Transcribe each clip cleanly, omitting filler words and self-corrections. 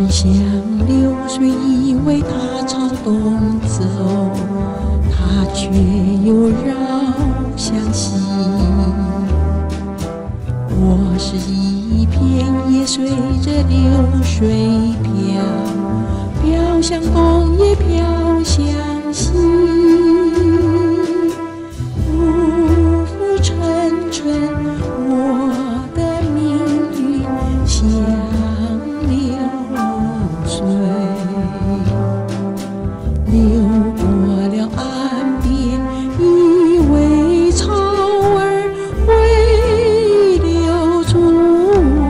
生像流水，以为它朝东走，它却又绕向西。我是一片叶，随着流水飘，飘向东也飘向西，浮浮沉沉，我的命运像流水，流过了岸边，以为潮儿会留住我，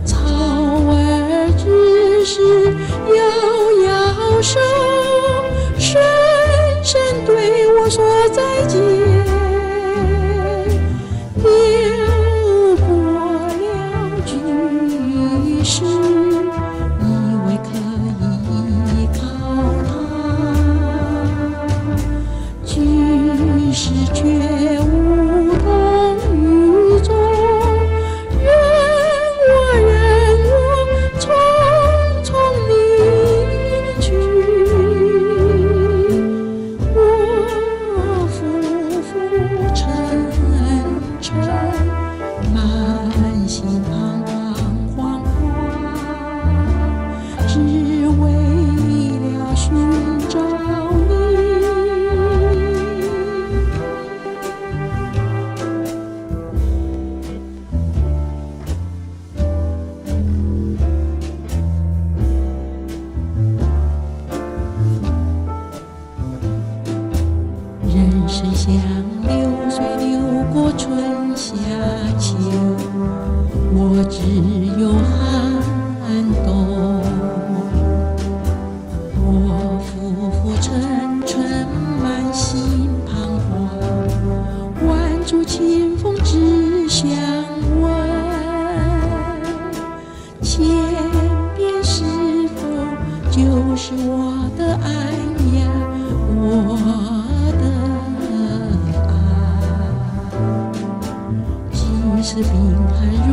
潮儿只是摇摇手，深深对我说再见，流过了巨石，以为可以依靠它，巨石却无动于衷，任我匆匆离去，我浮浮沉沉，满心彷徨，只为了寻找你。人生像流水，流过春夏秋，我只有寒冬。我浮浮沉沉，满心彷徨，万处清风只想问，千遍是否就是我的爱呀，我的爱。即使冰寒如